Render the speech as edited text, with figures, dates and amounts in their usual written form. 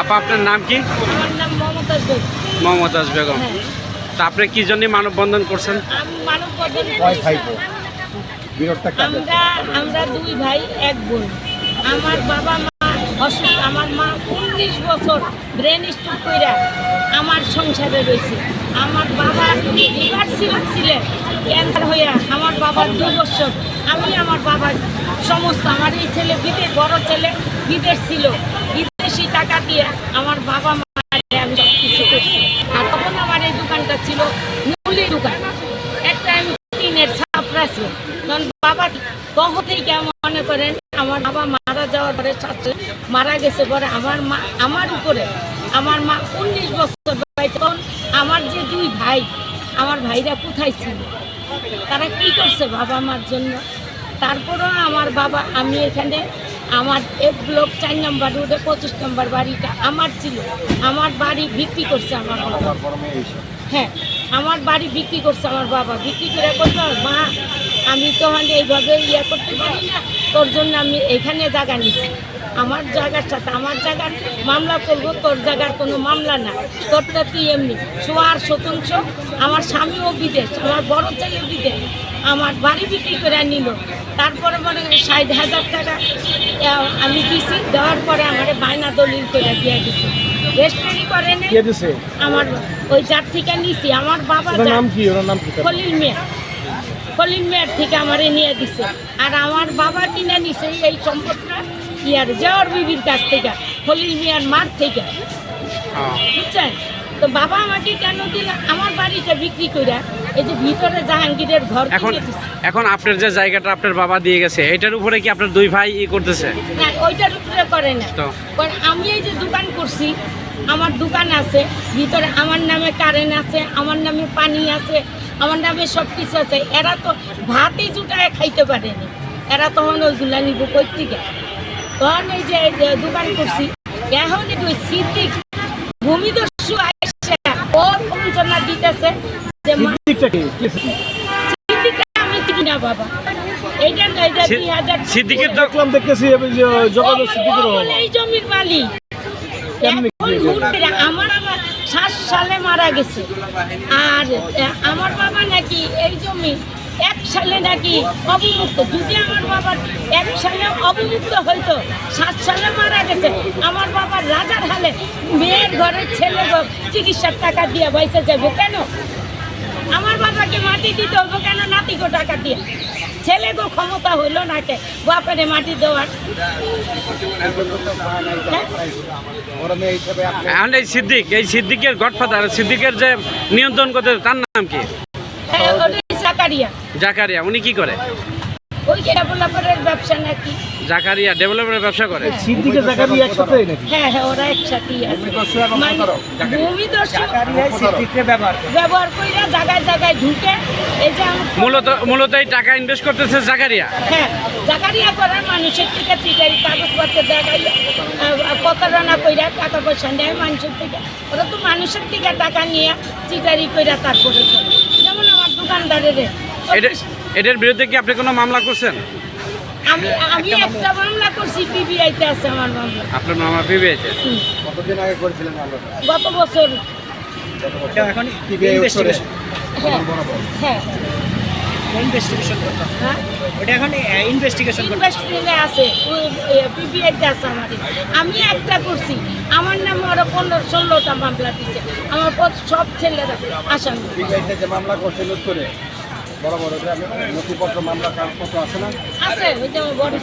আপা আপনার নাম কি? আমার নাম মমতাজ বেগম। মমতাজ বেগম। হ্যাঁ। তা আপনি কি জন্য মানববন্ধন করছেন? আমি মানববন্ধন আমরা দুই ভাই এক বোন। আমার বাবা মা অসুস্থ। আমার মা 19 বছর ব্রেন স্ট্রোক কইরা আমার সংসারে রয়েছে। আমার বাবা লিভার ছিলেন ক্যান্সার হইয়া আমার বাবার 2 বছর। আমি আমার বাবার সমস্ত আমার এই ছেলে বড় ছেলে বিদেশ ছিল, বিদেশি টাকা দিয়ে আমার বাবা মা আমি সব কিছু করছি। আর তখন আমার এই দোকানটা ছিল মুলির দোকান, একটা আমি টিনের ছাপড়া ছিল। তখন বাবা তখন থেকে মনে করেন আমার বাবা মারা যাওয়ার পরে মারা গেছে পরে আমার মা আমার উপরে আমার মা 19 বছর বয়সে। তখন আমার যে 2 ভাই, আমার ভাইরা কোথায় ছিল, তারা কি করছে বাবা মার জন্য? তারপরেও আমার বাবা, আমি এখানে আমার এক ব্লক 4 নম্বর রোডে 25 নম্বর বাড়িটা আমার ছিল। আমার বাড়ি বিক্রি করছে আমার বাবা। হ্যাঁ, আমার বাড়ি বিক্রি করছে আমার বাবা। বিক্রি করে বলতো মা আমি তো এইভাবে করতে পারি না, তোর জন্য আমি এখানে জায়গা নিচ্ছি। আমার জায়গার সাথে আমার জায়গার মামলা করবো, তোর জায়গার কোনো মামলা না, তোরটা তুই এমনি সোয়ার শতাংশ। আমার স্বামীও বিদেশ, আমার বড় ছেলে বিদেশ। আমার বাড়ি বিক্রি করে নিল। তারপরে মনে 60,000 টাকা আমি দিছি। দেওয়ার পরে আমার বায়না দলিল করে দিয়ে দিছি। রেজিস্ট্রি করে আমার ওই যার থেকে নিছি। আমার বাবা খলিল মিয়া, খলিল মিয়ার থেকে আমারে নিয়ে দিছে। আর আমার বাবা কিনে নিছে এই সম্পদটা জওয়ার বিবির কাছ থেকে, খলিল মিয়ার মার থেকে, বুঝছেন? তো বাবা আমাকে কেন দিল? আমার বাড়িটা বিক্রি করে এই যে ভিতরে জাহাঙ্গীরের ঘর। এখন আপনার যে জায়গাটা আপনার বাবা দিয়ে গেছে, এটার উপরে কি আপনার 2 ভাই করতেছে? না, ওইটার উপরে করে না। আমি এই যে দোকান করছি, আমার দোকান আছে ভিতরে, আমার নামে কারেন্ট আছে, আমার নামে পানি আছে, আমার নামে সব কিছু আছে। এরা তো ভাতই জুটায় খাইতে পারেনি। এরা তখন ওইগুলা নিব কই থেকে? তখন এই যে দোকান করছি, এখন ওই সিদ্দিক ভূমিদস্যু আইসা ওর বঞ্চনা দিতেছে যে সিদ্দিকটা আমি চিনি না বাবা। এইটা 2000 সিদ্দিকের দেখলাম দেখতেছি এই জমির মালিক। আমার বাবা 7 সালে মারা গেছে। আর আমার বাবা নাকি এই জমি 1 সালে নাকি অবমুক্ত। যদি আমার বাবার 1 সালে অবমুক্ত হইতো, 7 সালে মারা গেছে। আমার বাবার রাজার হালে মেয়ের ঘরের ছেলে চিকিৎসার টাকা দিয়ে বাইসে যাবে কেন? আমার বাবাকে মাটি দিতে হইব কেন? নাতিকে টাকা দিয়ে। ছেলে গো ক্ষমতা হইল না কে বাপের মাটি দেওয়ার? এই সিদ্দিকের গডফাদার, সিদ্দিকের যে নিয়ন্ত্রণ করতে, তার নাম কি? জাকারিয়া। উনি কি করে? ওই ডেভেলপারের ব্যবসা নাকি? জাকারিয়া ডেভেলপারের ব্যবসা করে। সিদ্দিক জাকারিয়া একসাথে নাকি? হ্যাঁ, ওরা একসাথেই আছে। ভূমিদস্যু ব্যবহার কইরা জায়গায় জায়গায় ঢুকে এই যে মূলত এই টাকা ইনভেস্ট করতেছে জাকারিয়া। হ্যাঁ, জাকারিয়া করার মানুষের থেকে চিটারি কাগজপত্র দেখাই প্রতারণা কইরা টাকা পয়সা নেয় মানুষের থেকে। ওরা তো মানুষের থেকে টাকা নিয়ে চিটারি কইরা তারপরে চলে। যেমন আমার দোকানদারের এটার বিরুদ্ধে কি আপনি কোনো মামলা করছেন? আমি একটা মামলা করছি, পিবিআইতে আছে আমার মামলা। আপনার মামলা পিবিআইতে? কতদিন আগে করেছিলেন মামলা? গত বছর। এখন পিবিআই ইনভেস্টিগেশন। হ্যাঁ, ইনভেস্টিগেশন করতে। হ্যাঁ, ওটা এখন ইনভেস্টিগেশন আছে, পিবিআইতে আছে আমার। আমি একটা করছি, আমার নামে ওরা 15-16টা মামলা দিচ্ছে। আমার সব ছেলেরা আসামি। পিবিআইতে যে মামলা করছেন উত্তরে বড় বড় নথিপত্র মামলা কাগজপত্র আছে না? আছে, ওই যে বড়